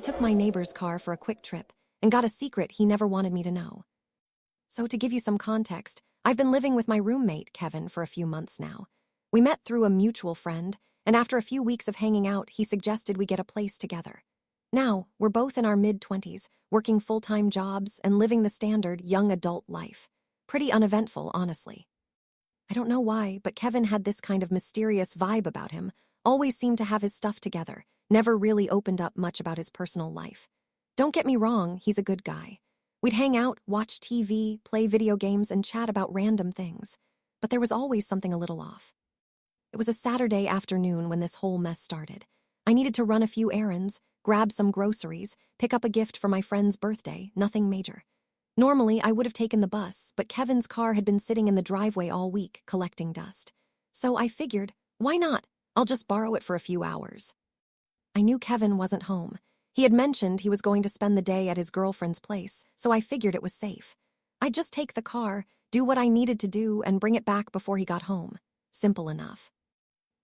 took my neighbor's car for a quick trip and got a secret he never wanted me to know. So to give you some context, I've been living with my roommate, Kevin, for a few months now. We met through a mutual friend, and after a few weeks of hanging out, he suggested we get a place together. Now, we're both in our mid-20s, working full-time jobs and living the standard young adult life. Pretty uneventful, honestly. I don't know why, but Kevin had this kind of mysterious vibe about him, always seemed to have his stuff together, never really opened up much about his personal life. Don't get me wrong, he's a good guy. We'd hang out, watch TV, play video games, and chat about random things. But there was always something a little off. It was a Saturday afternoon when this whole mess started. I needed to run a few errands, grab some groceries, pick up a gift for my friend's birthday, nothing major. Normally, I would have taken the bus, but Kevin's car had been sitting in the driveway all week, collecting dust. So I figured, why not? I'll just borrow it for a few hours. I knew Kevin wasn't home. He had mentioned he was going to spend the day at his girlfriend's place, so I figured it was safe. I'd just take the car, do what I needed to do, and bring it back before he got home. Simple enough.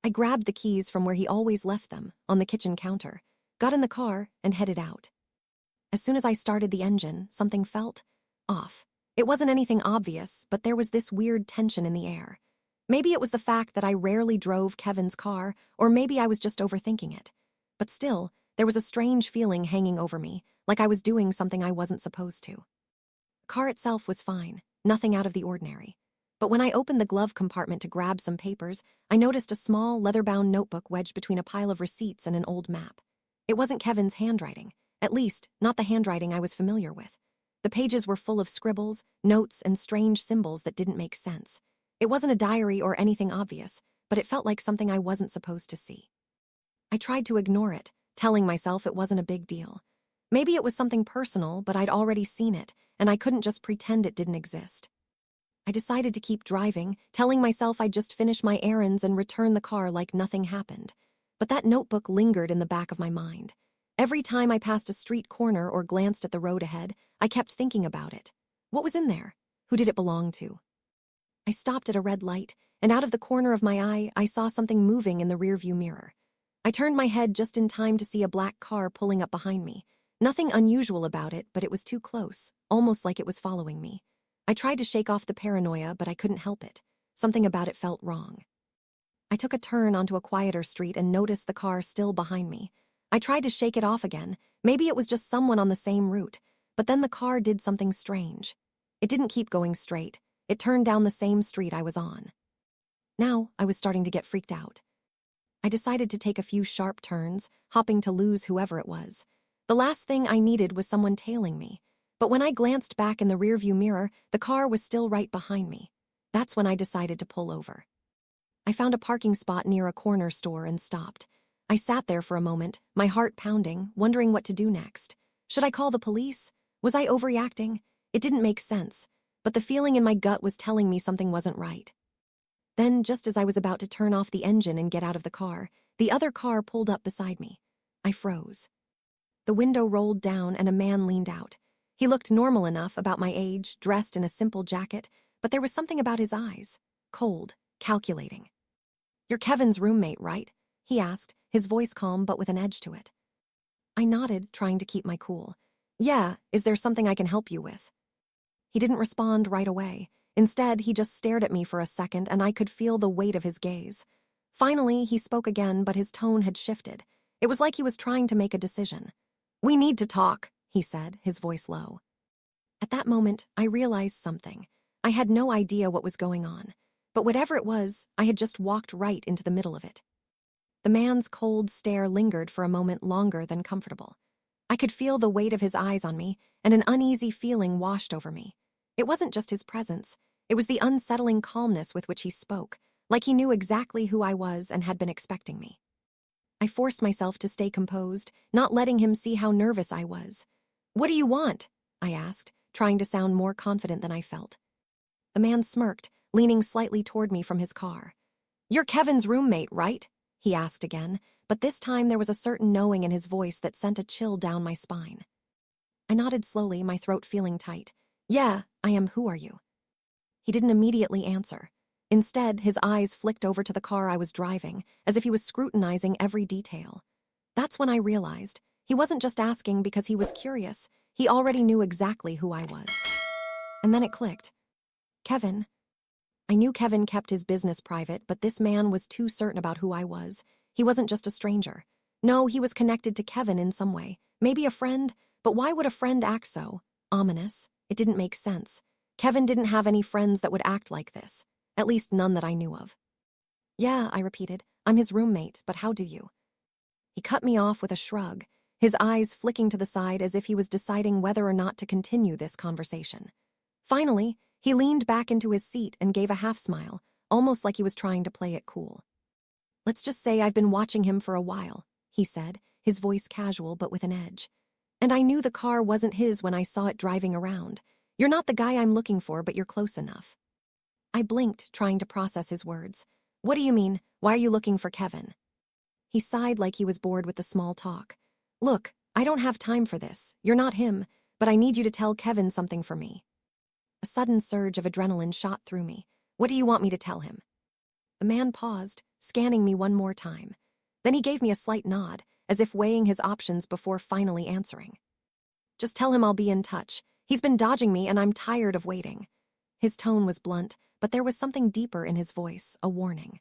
I grabbed the keys from where he always left them, on the kitchen counter, got in the car, and headed out. As soon as I started the engine, something felt off. It wasn't anything obvious, but there was this weird tension in the air. Maybe it was the fact that I rarely drove Kevin's car, or maybe I was just overthinking it. But still, there was a strange feeling hanging over me, like I was doing something I wasn't supposed to. The car itself was fine, nothing out of the ordinary. But when I opened the glove compartment to grab some papers, I noticed a small, leather-bound notebook wedged between a pile of receipts and an old map. It wasn't Kevin's handwriting, at least, not the handwriting I was familiar with. The pages were full of scribbles, notes, and strange symbols that didn't make sense. It wasn't a diary or anything obvious, but it felt like something I wasn't supposed to see. I tried to ignore it, telling myself it wasn't a big deal. Maybe it was something personal, but I'd already seen it, and I couldn't just pretend it didn't exist. I decided to keep driving, telling myself I'd just finish my errands and return the car like nothing happened. But that notebook lingered in the back of my mind. Every time I passed a street corner or glanced at the road ahead, I kept thinking about it. What was in there? Who did it belong to? I stopped at a red light, and out of the corner of my eye, I saw something moving in the rearview mirror. I turned my head just in time to see a black car pulling up behind me. Nothing unusual about it, but it was too close, almost like it was following me. I tried to shake off the paranoia, but I couldn't help it. Something about it felt wrong. I took a turn onto a quieter street and noticed the car still behind me. I tried to shake it off again. Maybe it was just someone on the same route, but then the car did something strange. It didn't keep going straight. It turned down the same street I was on. Now, I was starting to get freaked out. I decided to take a few sharp turns, hoping to lose whoever it was. The last thing I needed was someone tailing me. But when I glanced back in the rearview mirror, the car was still right behind me. That's when I decided to pull over. I found a parking spot near a corner store and stopped. I sat there for a moment, my heart pounding, wondering what to do next. Should I call the police? Was I overreacting? It didn't make sense, but the feeling in my gut was telling me something wasn't right. Then, just as I was about to turn off the engine and get out of the car, the other car pulled up beside me. I froze. The window rolled down and a man leaned out. He looked normal enough, about my age, dressed in a simple jacket, but there was something about his eyes. Cold, calculating. "You're Kevin's roommate, right?" he asked, his voice calm but with an edge to it. I nodded, trying to keep my cool. "Yeah, is there something I can help you with?" He didn't respond right away. Instead, he just stared at me for a second, and I could feel the weight of his gaze. Finally, he spoke again, but his tone had shifted. It was like he was trying to make a decision. "We need to talk," he said, his voice low. At that moment, I realized something. I had no idea what was going on, but whatever it was, I had just walked right into the middle of it. The man's cold stare lingered for a moment longer than comfortable. I could feel the weight of his eyes on me, and an uneasy feeling washed over me. It wasn't just his presence. It was the unsettling calmness with which he spoke, like he knew exactly who I was and had been expecting me. I forced myself to stay composed, not letting him see how nervous I was. "What do you want?" I asked, trying to sound more confident than I felt. The man smirked, leaning slightly toward me from his car. "You're Kevin's roommate, right?" he asked again, but this time there was a certain knowing in his voice that sent a chill down my spine. I nodded slowly, my throat feeling tight. "Yeah, I am. Who are you?" He didn't immediately answer. Instead, his eyes flicked over to the car I was driving, as if he was scrutinizing every detail. That's when I realized He wasn't just asking because he was curious. He already knew exactly who I was. And then it clicked. Kevin. I knew Kevin kept his business private, but this man was too certain about who I was. He wasn't just a stranger. No, he was connected to Kevin in some way. Maybe a friend, but why would a friend act so? Ominous. It didn't make sense. Kevin didn't have any friends that would act like this. At least none that I knew of. Yeah, I repeated. I'm his roommate, but how do you? He cut me off with a shrug, his eyes flicking to the side as if he was deciding whether or not to continue this conversation. Finally, he leaned back into his seat and gave a half smile, almost like he was trying to play it cool. Let's just say I've been watching him for a while, he said, his voice casual but with an edge. And I knew the car wasn't his when I saw it driving around. You're not the guy I'm looking for, but you're close enough. I blinked, trying to process his words. What do you mean? Why are you looking for Kevin? He sighed like he was bored with the small talk. Look, I don't have time for this. You're not him, but I need you to tell Kevin something for me. A sudden surge of adrenaline shot through me. What do you want me to tell him? The man paused, scanning me one more time. Then he gave me a slight nod, as if weighing his options before finally answering. Just tell him I'll be in touch. He's been dodging me and I'm tired of waiting. His tone was blunt, but there was something deeper in his voice, a warning.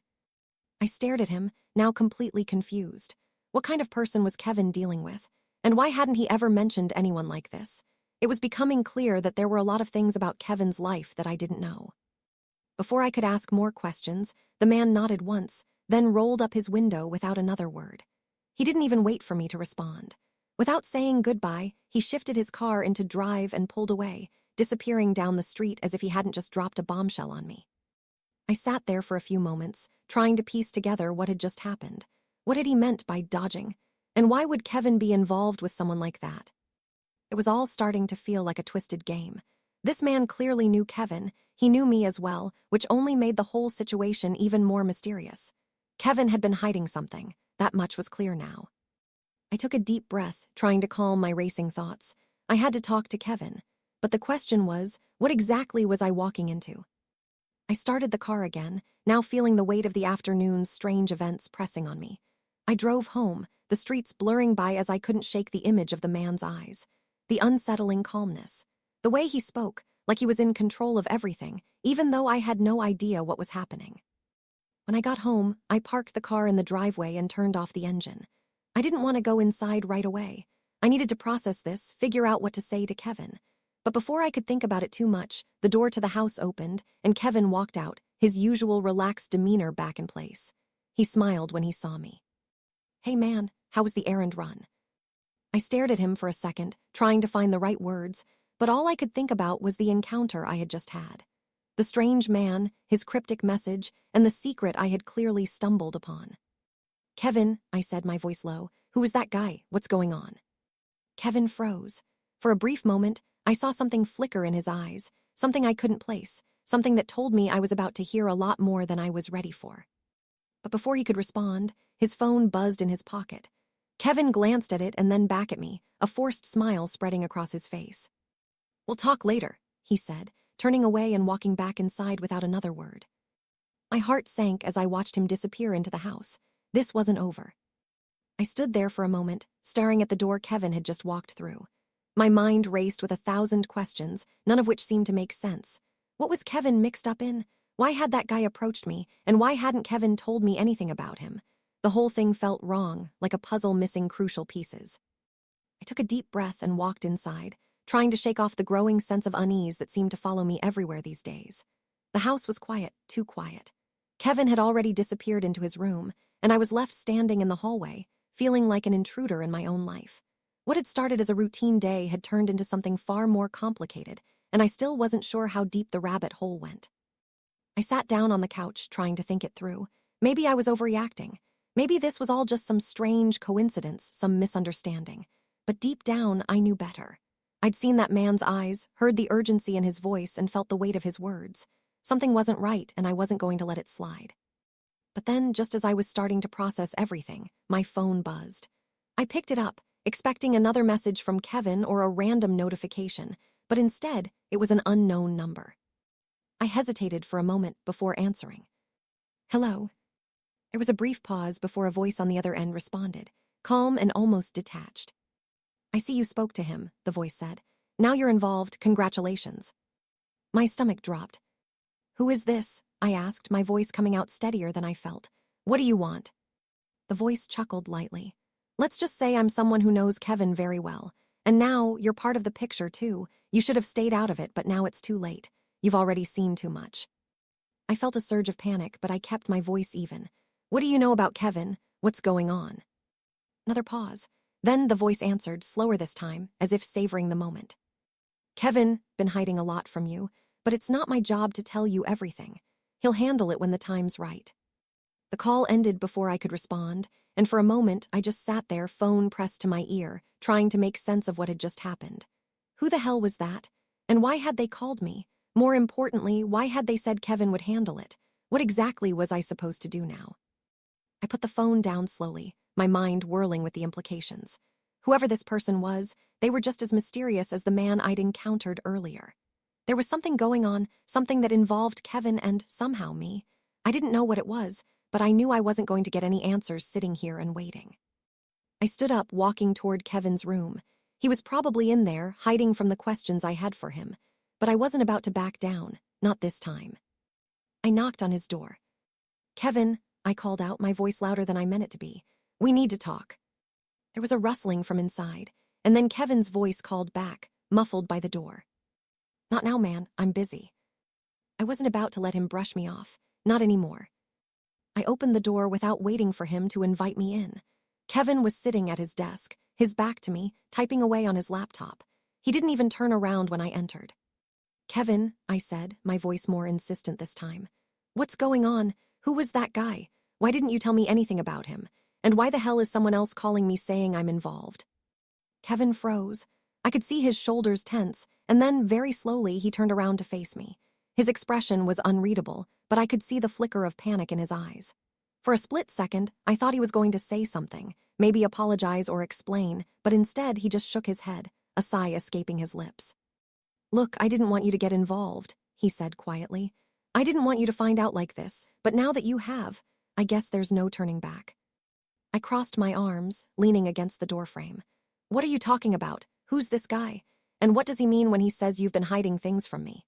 I stared at him, now completely confused. What kind of person was Kevin dealing with? And why hadn't he ever mentioned anyone like this? It was becoming clear that there were a lot of things about Kevin's life that I didn't know. Before I could ask more questions, the man nodded once, then rolled up his window without another word. He didn't even wait for me to respond. Without saying goodbye, he shifted his car into drive and pulled away, disappearing down the street as if he hadn't just dropped a bombshell on me. I sat there for a few moments, trying to piece together what had just happened. What had he meant by dodging? And why would Kevin be involved with someone like that? It was all starting to feel like a twisted game. This man clearly knew Kevin. He knew me as well, which only made the whole situation even more mysterious. Kevin had been hiding something. That much was clear now. I took a deep breath, trying to calm my racing thoughts. I had to talk to Kevin. But the question was, what exactly was I walking into? I started the car again, now feeling the weight of the afternoon's strange events pressing on me. I drove home, the streets blurring by as I couldn't shake the image of the man's eyes. The unsettling calmness. The way he spoke, like he was in control of everything, even though I had no idea what was happening. When I got home, I parked the car in the driveway and turned off the engine. I didn't want to go inside right away. I needed to process this, figure out what to say to Kevin. But before I could think about it too much, the door to the house opened, and Kevin walked out, his usual relaxed demeanor back in place. He smiled when he saw me. Hey man, how was the errand run? I stared at him for a second, trying to find the right words, but all I could think about was the encounter I had just had. The strange man, his cryptic message, and the secret I had clearly stumbled upon. Kevin, I said, my voice low, who was that guy? What's going on? Kevin froze. For a brief moment, I saw something flicker in his eyes, something I couldn't place, something that told me I was about to hear a lot more than I was ready for. But before he could respond, his phone buzzed in his pocket. Kevin glanced at it and then back at me, a forced smile spreading across his face. We'll talk later, he said, turning away and walking back inside without another word. My heart sank as I watched him disappear into the house. This wasn't over. I stood there for a moment, staring at the door Kevin had just walked through. My mind raced with 1,000 questions, none of which seemed to make sense. What was Kevin mixed up in? Why had that guy approached me, and why hadn't Kevin told me anything about him? The whole thing felt wrong, like a puzzle missing crucial pieces. I took a deep breath and walked inside, trying to shake off the growing sense of unease that seemed to follow me everywhere these days. The house was quiet, too quiet. Kevin had already disappeared into his room, and I was left standing in the hallway, feeling like an intruder in my own life. What had started as a routine day had turned into something far more complicated, and I still wasn't sure how deep the rabbit hole went. I sat down on the couch, trying to think it through. Maybe I was overreacting. Maybe this was all just some strange coincidence, some misunderstanding. But deep down, I knew better. I'd seen that man's eyes, heard the urgency in his voice, and felt the weight of his words. Something wasn't right, and I wasn't going to let it slide. But then, just as I was starting to process everything, my phone buzzed. I picked it up, expecting another message from Kevin or a random notification, but instead, it was an unknown number. I hesitated for a moment before answering. Hello. There was a brief pause before a voice on the other end responded, calm and almost detached. I see you spoke to him, the voice said. Now you're involved, congratulations. My stomach dropped. Who is this? I asked, my voice coming out steadier than I felt. What do you want? The voice chuckled lightly. Let's just say I'm someone who knows Kevin very well. And now you're part of the picture, too. You should have stayed out of it, but now it's too late. You've already seen too much. I felt a surge of panic, but I kept my voice even. What do you know about Kevin? What's going on? Another pause. Then the voice answered, slower this time, as if savoring the moment. Kevin, been hiding a lot from you, but it's not my job to tell you everything. He'll handle it when the time's right. The call ended before I could respond, and for a moment I just sat there, phone pressed to my ear, trying to make sense of what had just happened. Who the hell was that? And why had they called me? More importantly, why had they said Kevin would handle it? What exactly was I supposed to do now? I put the phone down slowly, my mind whirling with the implications. Whoever this person was, they were just as mysterious as the man I'd encountered earlier. There was something going on, something that involved Kevin and somehow me. I didn't know what it was, but I knew I wasn't going to get any answers sitting here and waiting. I stood up, walking toward Kevin's room. He was probably in there, hiding from the questions I had for him, but I wasn't about to back down, not this time. I knocked on his door. Kevin, I called out, my voice louder than I meant it to be. We need to talk. There was a rustling from inside, and then Kevin's voice called back, muffled by the door. Not now, man, I'm busy. I wasn't about to let him brush me off, not anymore. I opened the door without waiting for him to invite me in. Kevin was sitting at his desk, his back to me, typing away on his laptop. He didn't even turn around when I entered. Kevin, I said, my voice more insistent this time. What's going on? Who was that guy? Why didn't you tell me anything about him? And why the hell is someone else calling me saying I'm involved? Kevin froze. I could see his shoulders tense, and then, very slowly, he turned around to face me. His expression was unreadable, but I could see the flicker of panic in his eyes. For a split second, I thought he was going to say something, maybe apologize or explain, but instead he just shook his head, a sigh escaping his lips. Look, I didn't want you to get involved, he said quietly. I didn't want you to find out like this, but now that you have, I guess there's no turning back. I crossed my arms, leaning against the doorframe. What are you talking about? Who's this guy? And what does he mean when he says you've been hiding things from me?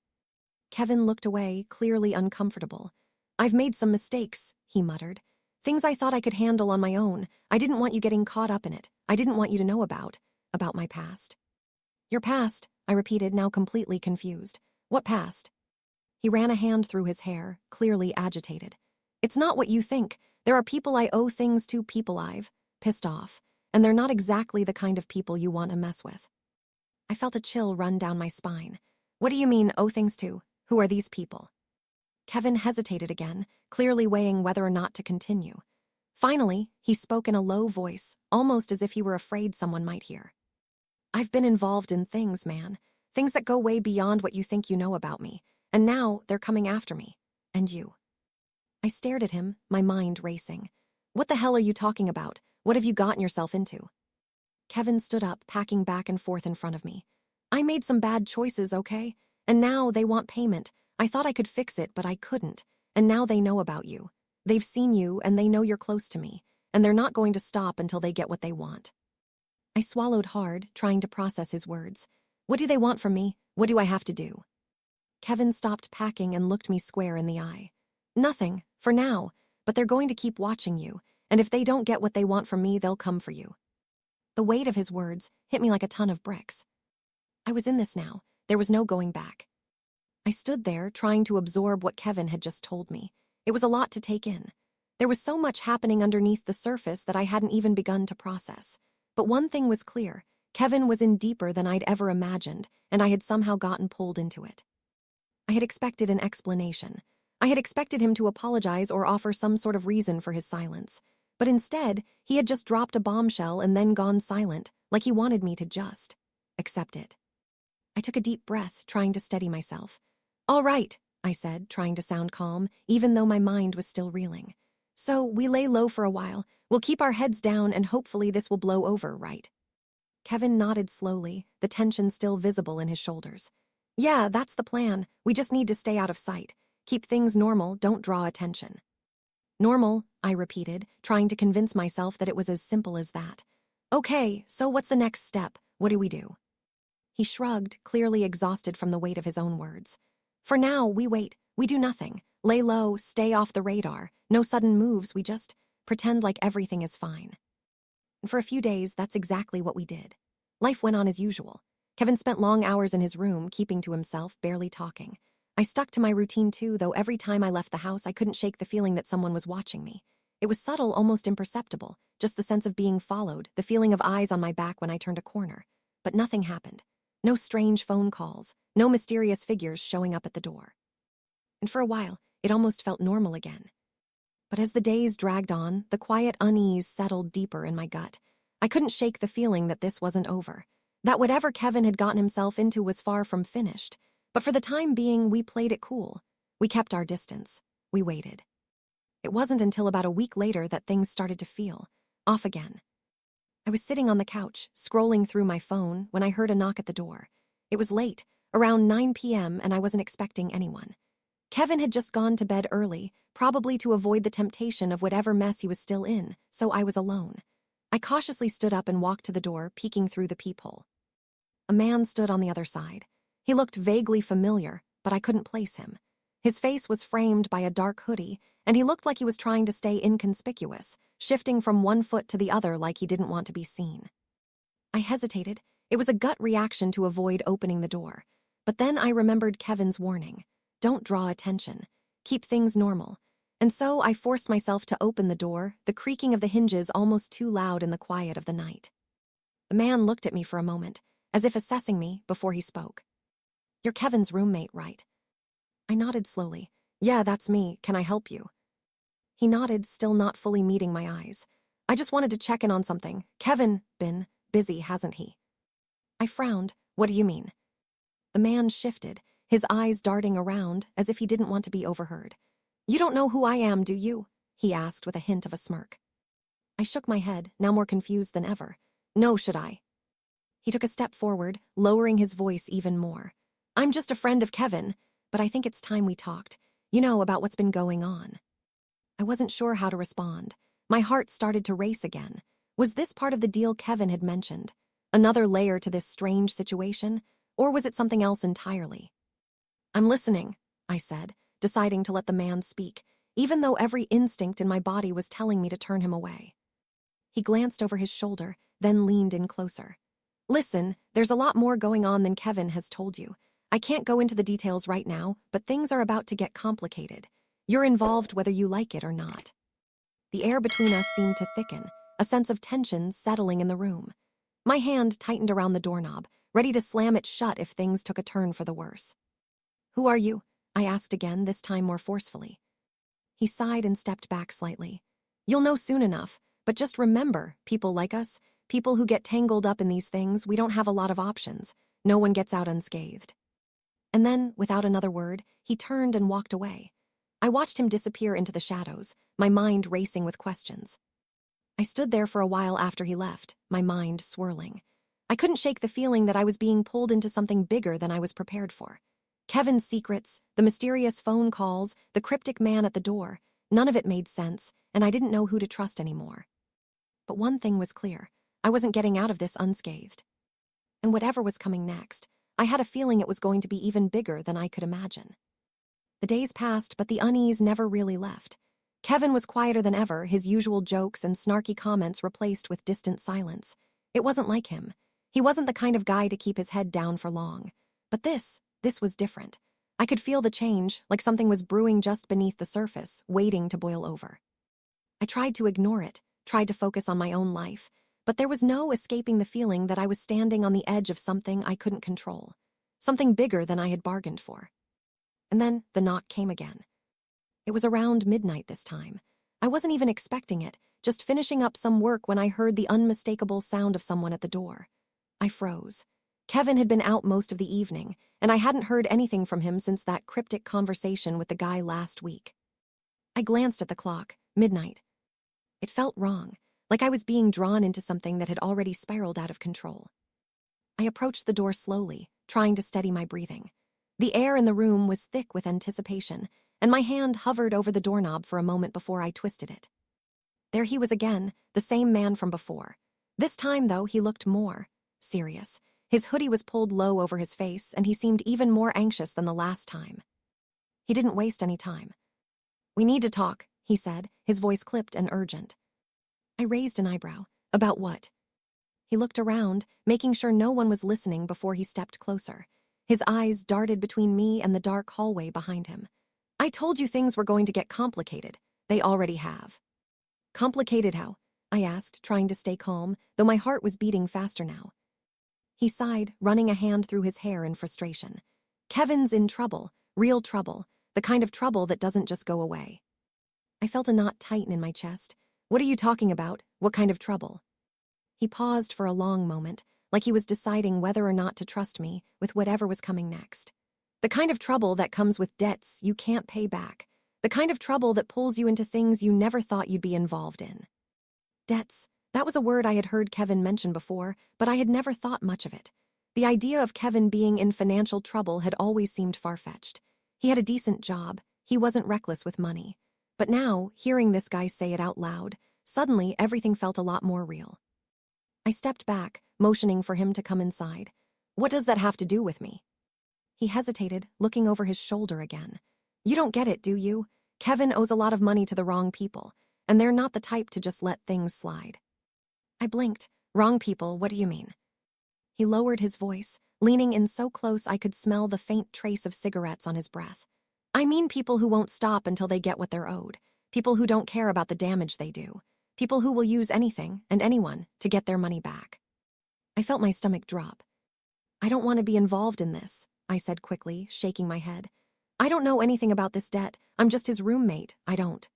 Kevin looked away, clearly uncomfortable. I've made some mistakes, he muttered. Things I thought I could handle on my own. I didn't want you getting caught up in it. I didn't want you to know about my past. Your past, I repeated, now completely confused. What past? He ran a hand through his hair, clearly agitated. It's not what you think. There are people I owe things to, people I've pissed off, and they're not exactly the kind of people you want to mess with. I felt a chill run down my spine. What do you mean, owe things to? Who are these people? Kevin hesitated again, clearly weighing whether or not to continue. Finally, he spoke in a low voice, almost as if he were afraid someone might hear. I've been involved in things, man. Things that go way beyond what you think you know about me. And now they're coming after me. And you. I stared at him, my mind racing. What the hell are you talking about? What have you gotten yourself into? Kevin stood up, packing back and forth in front of me. I made some bad choices, okay? And now they want payment. I thought I could fix it, but I couldn't. And now they know about you. They've seen you, and they know you're close to me. And they're not going to stop until they get what they want. I swallowed hard, trying to process his words. What do they want from me? What do I have to do? Kevin stopped packing and looked me square in the eye. Nothing, for now, but they're going to keep watching you, and if they don't get what they want from me, they'll come for you. The weight of his words hit me like a ton of bricks. I was in this now. There was no going back. I stood there, trying to absorb what Kevin had just told me. It was a lot to take in. There was so much happening underneath the surface that I hadn't even begun to process. But one thing was clear. Kevin was in deeper than I'd ever imagined, and I had somehow gotten pulled into it. I had expected an explanation. I had expected him to apologize or offer some sort of reason for his silence. But instead, he had just dropped a bombshell and then gone silent, like he wanted me to just accept it. I took a deep breath, trying to steady myself. All right, I said, trying to sound calm, even though my mind was still reeling. So we lay low for a while. We'll keep our heads down and hopefully this will blow over, right? Kevin nodded slowly, the tension still visible in his shoulders. Yeah, that's the plan. We just need to stay out of sight. Keep things normal, don't draw attention. Normal, I repeated, trying to convince myself that it was as simple as that. Okay, so what's the next step? What do we do?" He shrugged, clearly exhausted from the weight of his own words. "For now, we wait. We do nothing. Lay low, stay off the radar. No sudden moves, we just pretend like everything is fine." And for a few days, that's exactly what we did. Life went on as usual. Kevin spent long hours in his room, keeping to himself, barely talking. I stuck to my routine too, though every time I left the house, I couldn't shake the feeling that someone was watching me. It was subtle, almost imperceptible, just the sense of being followed, the feeling of eyes on my back when I turned a corner. But nothing happened. No strange phone calls, no mysterious figures showing up at the door. And for a while, it almost felt normal again. But as the days dragged on, the quiet unease settled deeper in my gut. I couldn't shake the feeling that this wasn't over, that whatever Kevin had gotten himself into was far from finished. But for the time being, we played it cool. We kept our distance. We waited. It wasn't until about a week later that things started to feel off again. I was sitting on the couch, scrolling through my phone, when I heard a knock at the door. It was late, around 9 p.m., and I wasn't expecting anyone. Kevin had just gone to bed early, probably to avoid the temptation of whatever mess he was still in, so I was alone. I cautiously stood up and walked to the door, peeking through the peephole. A man stood on the other side. He looked vaguely familiar, but I couldn't place him. His face was framed by a dark hoodie, and he looked like he was trying to stay inconspicuous, shifting from one foot to the other like he didn't want to be seen. I hesitated. It was a gut reaction to avoid opening the door. But then I remembered Kevin's warning. Don't draw attention. Keep things normal. And so I forced myself to open the door, the creaking of the hinges almost too loud in the quiet of the night. The man looked at me for a moment, as if assessing me, before he spoke. "You're Kevin's roommate, right?" I nodded slowly. "Yeah, that's me. Can I help you?" He nodded, still not fully meeting my eyes. "I just wanted to check in on something. Kevin been busy, hasn't he?" I frowned. "What do you mean?" The man shifted, his eyes darting around as if he didn't want to be overheard. "You don't know who I am, do you?" he asked with a hint of a smirk. I shook my head, now more confused than ever. "No, should I?" He took a step forward, lowering his voice even more. "I'm just a friend of Kevin, but I think it's time we talked. You know, about what's been going on." I wasn't sure how to respond. My heart started to race again. Was this part of the deal Kevin had mentioned? Another layer to this strange situation? Or was it something else entirely? "I'm listening," I said, deciding to let the man speak, even though every instinct in my body was telling me to turn him away. He glanced over his shoulder, then leaned in closer. "Listen, there's a lot more going on than Kevin has told you. I can't go into the details right now, but things are about to get complicated. You're involved whether you like it or not." The air between us seemed to thicken, a sense of tension settling in the room. My hand tightened around the doorknob, ready to slam it shut if things took a turn for the worse. "Who are you?" I asked again, this time more forcefully. He sighed and stepped back slightly. "You'll know soon enough, but just remember, people like us, people who get tangled up in these things, we don't have a lot of options. No one gets out unscathed." And then, without another word, he turned and walked away. I watched him disappear into the shadows, my mind racing with questions. I stood there for a while after he left, my mind swirling. I couldn't shake the feeling that I was being pulled into something bigger than I was prepared for. Kevin's secrets, the mysterious phone calls, the cryptic man at the door, none of it made sense, and I didn't know who to trust anymore. But one thing was clear. I wasn't getting out of this unscathed. And whatever was coming next, I had a feeling it was going to be even bigger than I could imagine. The days passed, but the unease never really left. Kevin was quieter than ever, his usual jokes and snarky comments replaced with distant silence. It wasn't like him. He wasn't the kind of guy to keep his head down for long. But this was different. I could feel the change, like something was brewing just beneath the surface, waiting to boil over. I tried to ignore it, tried to focus on my own life, but there was no escaping the feeling that I was standing on the edge of something I couldn't control, something bigger than I had bargained for. And then the knock came again. It was around midnight this time. I wasn't even expecting it, just finishing up some work when I heard the unmistakable sound of someone at the door. I froze. Kevin had been out most of the evening, and I hadn't heard anything from him since that cryptic conversation with the guy last week. I glanced at the clock, midnight. It felt wrong, like I was being drawn into something that had already spiraled out of control. I approached the door slowly, trying to steady my breathing. The air in the room was thick with anticipation, and my hand hovered over the doorknob for a moment before I twisted it. There he was again, the same man from before. This time, though, he looked more serious. His hoodie was pulled low over his face, and he seemed even more anxious than the last time. He didn't waste any time. "We need to talk," he said, his voice clipped and urgent. I raised an eyebrow. "About what?" He looked around, making sure no one was listening before he stepped closer. His eyes darted between me and the dark hallway behind him. "I told you things were going to get complicated. They already have." "Complicated how?" I asked, trying to stay calm, though my heart was beating faster now. He sighed, running a hand through his hair in frustration. "Kevin's in trouble, real trouble, the kind of trouble that doesn't just go away." I felt a knot tighten in my chest. "What are you talking about? What kind of trouble?" He paused for a long moment, like he was deciding whether or not to trust me with whatever was coming next. "The kind of trouble that comes with debts you can't pay back. The kind of trouble that pulls you into things you never thought you'd be involved in." Debts. That was a word I had heard Kevin mention before, but I had never thought much of it. The idea of Kevin being in financial trouble had always seemed far-fetched. He had a decent job. He wasn't reckless with money. But now, hearing this guy say it out loud, suddenly everything felt a lot more real. I stepped back, motioning for him to come inside. "What does that have to do with me?" He hesitated, looking over his shoulder again. "You don't get it, do you? Kevin owes a lot of money to the wrong people, and they're not the type to just let things slide." I blinked. "Wrong people, what do you mean?" He lowered his voice, leaning in so close I could smell the faint trace of cigarettes on his breath. "I mean people who won't stop until they get what they're owed. People who don't care about the damage they do. People who will use anything and anyone to get their money back." I felt my stomach drop. "I don't want to be involved in this," I said quickly, shaking my head. "I don't know anything about this debt. I'm just his roommate. I don't."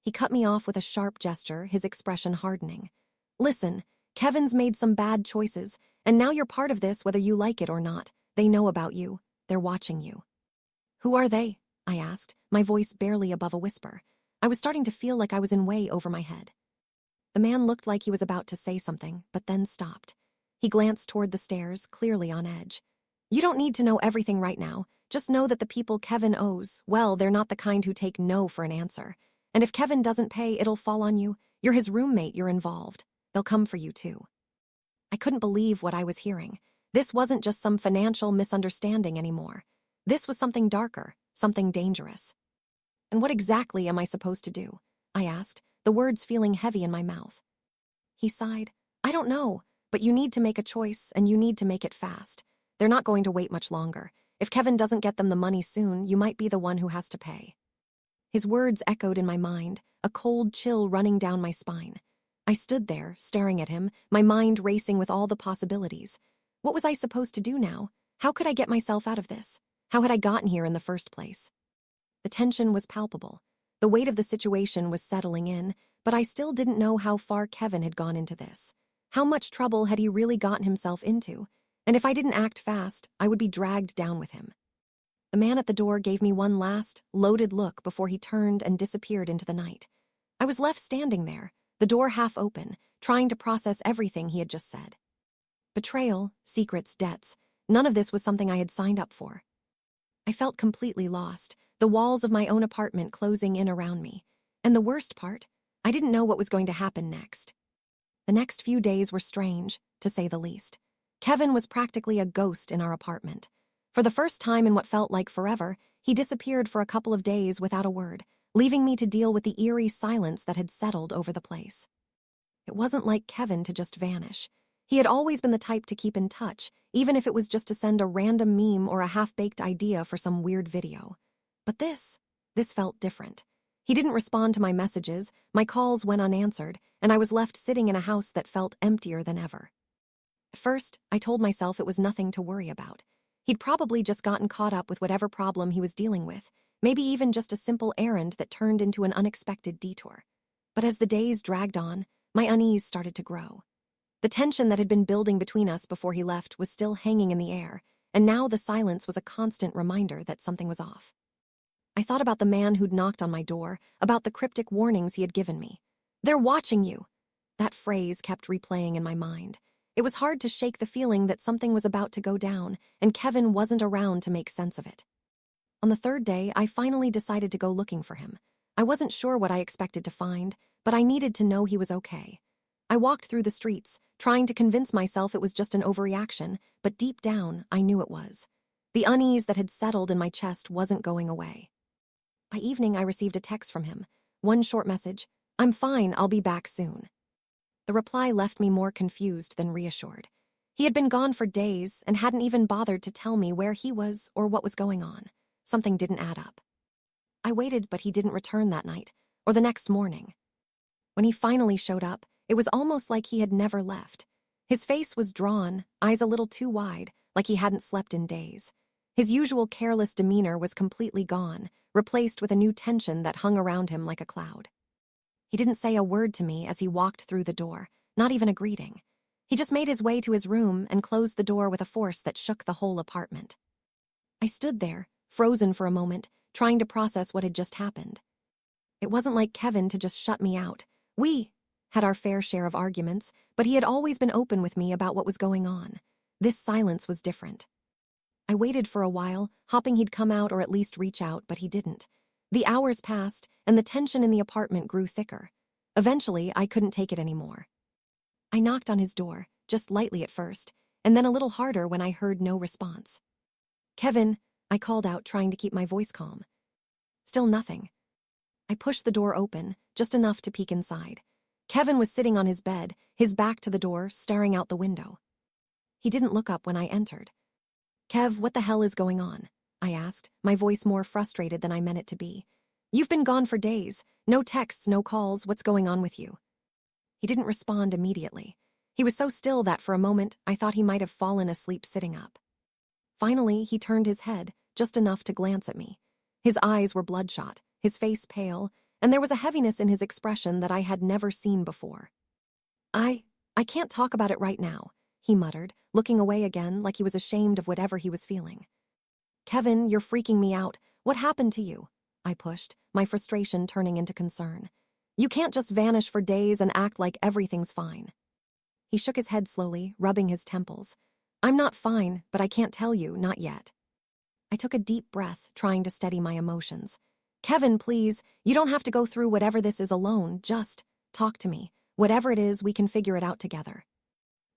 He cut me off with a sharp gesture, his expression hardening. "Listen, Kevin's made some bad choices, and now you're part of this whether you like it or not. They know about you. They're watching you." "Who are they?" I asked, my voice barely above a whisper. I was starting to feel like I was in way over my head. The man looked like he was about to say something, but then stopped. He glanced toward the stairs, clearly on edge. "You don't need to know everything right now. Just know that the people Kevin owes, well, they're not the kind who take no for an answer. And if Kevin doesn't pay, it'll fall on you. You're his roommate, you're involved. They'll come for you too." I couldn't believe what I was hearing. This wasn't just some financial misunderstanding anymore. This was something darker, something dangerous. "And what exactly am I supposed to do?" I asked, the words feeling heavy in my mouth. He sighed. "I don't know, but you need to make a choice, and you need to make it fast. They're not going to wait much longer. If Kevin doesn't get them the money soon, you might be the one who has to pay." His words echoed in my mind, a cold chill running down my spine. I stood there, staring at him, my mind racing with all the possibilities. What was I supposed to do now? How could I get myself out of this? How had I gotten here in the first place? The tension was palpable. The weight of the situation was settling in, but I still didn't know how far Kevin had gone into this. How much trouble had he really gotten himself into? And if I didn't act fast, I would be dragged down with him. The man at the door gave me one last, loaded look before he turned and disappeared into the night. I was left standing there, the door half open, trying to process everything he had just said. Betrayal, secrets, debts, none of this was something I had signed up for. I felt completely lost, the walls of my own apartment closing in around me. And the worst part, I didn't know what was going to happen next. The next few days were strange, to say the least. Kevin was practically a ghost in our apartment. For the first time in what felt like forever, he disappeared for a couple of days without a word, leaving me to deal with the eerie silence that had settled over the place. It wasn't like Kevin to just vanish. He had always been the type to keep in touch, even if it was just to send a random meme or a half-baked idea for some weird video. But this felt different. He didn't respond to my messages, my calls went unanswered, and I was left sitting in a house that felt emptier than ever. At first, I told myself it was nothing to worry about. He'd probably just gotten caught up with whatever problem he was dealing with, maybe even just a simple errand that turned into an unexpected detour. But as the days dragged on, my unease started to grow. The tension that had been building between us before he left was still hanging in the air, and now the silence was a constant reminder that something was off. I thought about the man who'd knocked on my door, about the cryptic warnings he had given me. "They're watching you." That phrase kept replaying in my mind. It was hard to shake the feeling that something was about to go down, and Kevin wasn't around to make sense of it. On the third day, I finally decided to go looking for him. I wasn't sure what I expected to find, but I needed to know he was okay. I walked through the streets, trying to convince myself it was just an overreaction, but deep down, I knew it was. The unease that had settled in my chest wasn't going away. By evening, I received a text from him. One short message, "I'm fine, I'll be back soon." The reply left me more confused than reassured. He had been gone for days and hadn't even bothered to tell me where he was or what was going on. Something didn't add up. I waited, but he didn't return that night, or the next morning. When he finally showed up, it was almost like he had never left. His face was drawn, eyes a little too wide, like he hadn't slept in days. His usual careless demeanor was completely gone, replaced with a new tension that hung around him like a cloud. He didn't say a word to me as he walked through the door, not even a greeting. He just made his way to his room and closed the door with a force that shook the whole apartment. I stood there, frozen for a moment, trying to process what had just happened. It wasn't like Kevin to just shut me out. We had our fair share of arguments, but he had always been open with me about what was going on. This silence was different. I waited for a while, hoping he'd come out or at least reach out, but he didn't. The hours passed, and the tension in the apartment grew thicker. Eventually, I couldn't take it anymore. I knocked on his door, just lightly at first, and then a little harder when I heard no response. "Kevin," I called out, trying to keep my voice calm. Still nothing. I pushed the door open, just enough to peek inside. Kevin was sitting on his bed, his back to the door, staring out the window. He didn't look up when I entered. "Kev, what the hell is going on?" I asked, my voice more frustrated than I meant it to be. "You've been gone for days. No texts, no calls. What's going on with you?" He didn't respond immediately. He was so still that for a moment I thought he might have fallen asleep sitting up. Finally, he turned his head, just enough to glance at me. His eyes were bloodshot, his face pale, and there was a heaviness in his expression that I had never seen before. I can't talk about it right now," he muttered, looking away again like he was ashamed of whatever he was feeling. "Kevin, you're freaking me out. What happened to you?" I pushed, my frustration turning into concern. "You can't just vanish for days and act like everything's fine." He shook his head slowly, rubbing his temples. "I'm not fine, but I can't tell you, not yet." I took a deep breath, trying to steady my emotions. "Kevin, please, you don't have to go through whatever this is alone. Just talk to me. Whatever it is, we can figure it out together."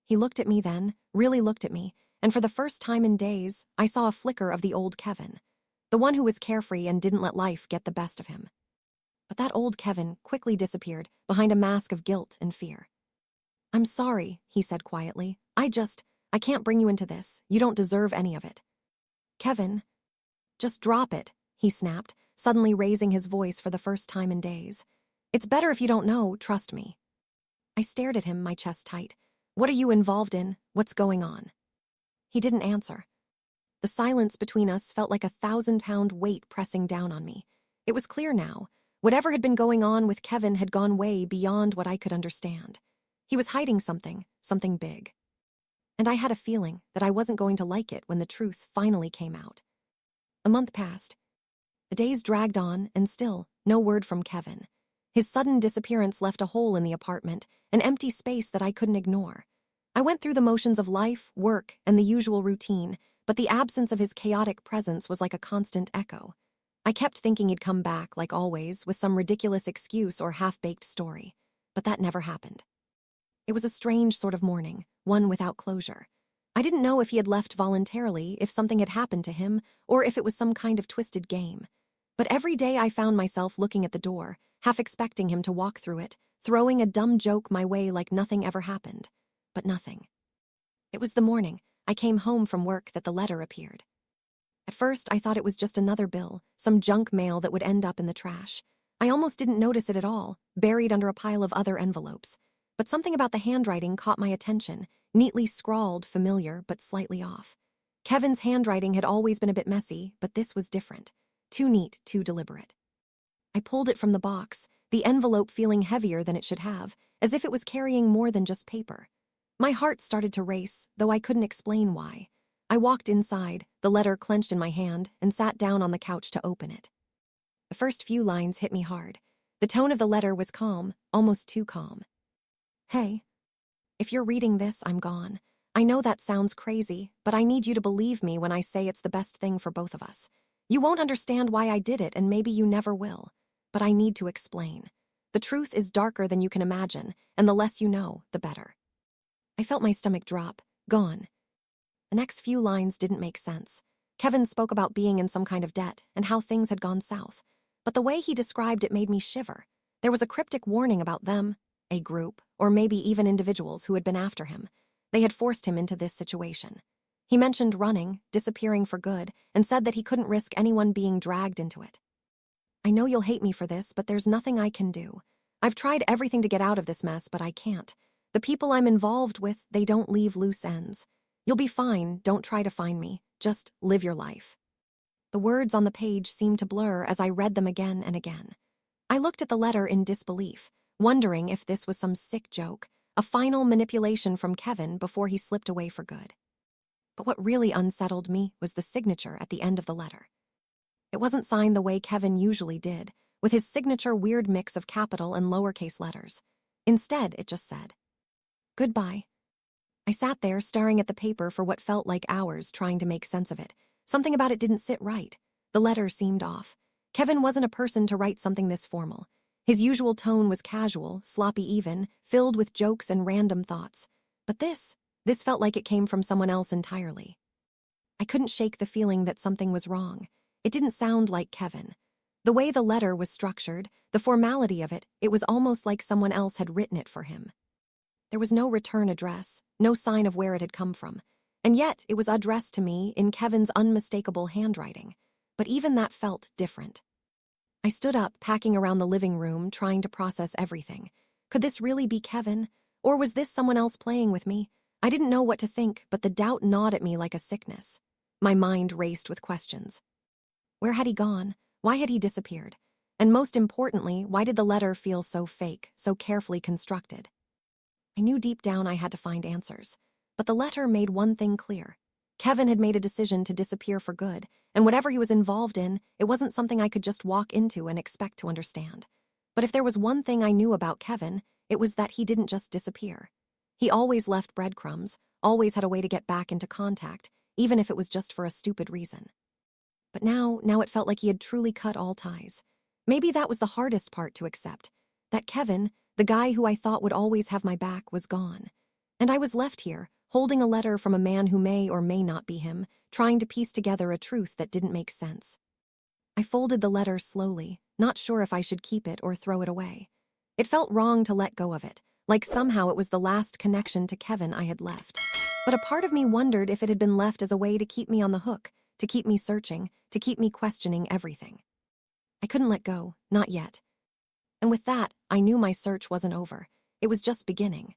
He looked at me then, really looked at me, and for the first time in days, I saw a flicker of the old Kevin, the one who was carefree and didn't let life get the best of him. But that old Kevin quickly disappeared behind a mask of guilt and fear. "I'm sorry," he said quietly. I can't bring you into this. You don't deserve any of it." "Kevin." "Just drop it," he snapped, suddenly raising his voice for the first time in days. "It's better if you don't know, trust me." I stared at him, my chest tight. "What are you involved in? What's going on?" He didn't answer. The silence between us felt like a 1,000-pound weight pressing down on me. It was clear now. Whatever had been going on with Kevin had gone way beyond what I could understand. He was hiding something big. And I had a feeling that I wasn't going to like it when the truth finally came out. A month passed. The days dragged on, and still, no word from Kevin. His sudden disappearance left a hole in the apartment, an empty space that I couldn't ignore. I went through the motions of life, work, and the usual routine, but the absence of his chaotic presence was like a constant echo. I kept thinking he'd come back, like always, with some ridiculous excuse or half-baked story. But that never happened. It was a strange sort of morning, one without closure. I didn't know if he had left voluntarily, if something had happened to him, or if it was some kind of twisted game. But every day I found myself looking at the door, half expecting him to walk through it, throwing a dumb joke my way like nothing ever happened. But nothing. It was the morning I came home from work that the letter appeared. At first, I thought it was just another bill, some junk mail that would end up in the trash. I almost didn't notice it at all, buried under a pile of other envelopes. But something about the handwriting caught my attention, neatly scrawled, familiar, but slightly off. Kevin's handwriting had always been a bit messy, but this was different. Too neat, too deliberate. I pulled it from the box, the envelope feeling heavier than it should have, as if it was carrying more than just paper. My heart started to race, though I couldn't explain why. I walked inside, the letter clenched in my hand, and sat down on the couch to open it. The first few lines hit me hard. The tone of the letter was calm, almost too calm. "Hey, if you're reading this, I'm gone. I know that sounds crazy, but I need you to believe me when I say it's the best thing for both of us. You won't understand why I did it, and maybe you never will. But I need to explain. The truth is darker than you can imagine, and the less you know, the better." I felt my stomach drop. Gone. The next few lines didn't make sense. Kevin spoke about being in some kind of debt and how things had gone south. But the way he described it made me shiver. There was a cryptic warning about them, a group, or maybe even individuals who had been after him. They had forced him into this situation. He mentioned running, disappearing for good, and said that he couldn't risk anyone being dragged into it. I know you'll hate me for this, but there's nothing I can do. I've tried everything to get out of this mess, but I can't. The people I'm involved with, they don't leave loose ends. You'll be fine, don't try to find me. Just live your life. The words on the page seemed to blur as I read them again and again. I looked at the letter in disbelief, wondering if this was some sick joke, a final manipulation from Kevin before he slipped away for good. But what really unsettled me was the signature at the end of the letter. It wasn't signed the way Kevin usually did, with his signature weird mix of capital and lowercase letters. Instead, it just said, "Goodbye." I sat there staring at the paper for what felt like hours, trying to make sense of it. Something about it didn't sit right. The letter seemed off. Kevin wasn't a person to write something this formal. His usual tone was casual, sloppy even, filled with jokes and random thoughts. But this felt like it came from someone else entirely. I couldn't shake the feeling that something was wrong. It didn't sound like Kevin. The way the letter was structured, the formality of it, it was almost like someone else had written it for him. There was no return address, no sign of where it had come from, and yet it was addressed to me in Kevin's unmistakable handwriting. But even that felt different. I stood up, packing around the living room, trying to process everything. Could this really be Kevin? Or was this someone else playing with me? I didn't know what to think, but the doubt gnawed at me like a sickness. My mind raced with questions. Where had he gone? Why had he disappeared? And most importantly, why did the letter feel so fake, so carefully constructed? I knew deep down I had to find answers. But the letter made one thing clear. Kevin had made a decision to disappear for good, and whatever he was involved in, it wasn't something I could just walk into and expect to understand. But if there was one thing I knew about Kevin, it was that he didn't just disappear. He always left breadcrumbs, always had a way to get back into contact, even if it was just for a stupid reason. But now it felt like he had truly cut all ties. Maybe that was the hardest part to accept, that Kevin, the guy who I thought would always have my back, was gone. And I was left here, holding a letter from a man who may or may not be him, trying to piece together a truth that didn't make sense. I folded the letter slowly, not sure if I should keep it or throw it away. It felt wrong to let go of it, like somehow it was the last connection to Kevin I had left. But a part of me wondered if it had been left as a way to keep me on the hook, to keep me searching, to keep me questioning everything. I couldn't let go, not yet. And with that, I knew my search wasn't over. It was just beginning.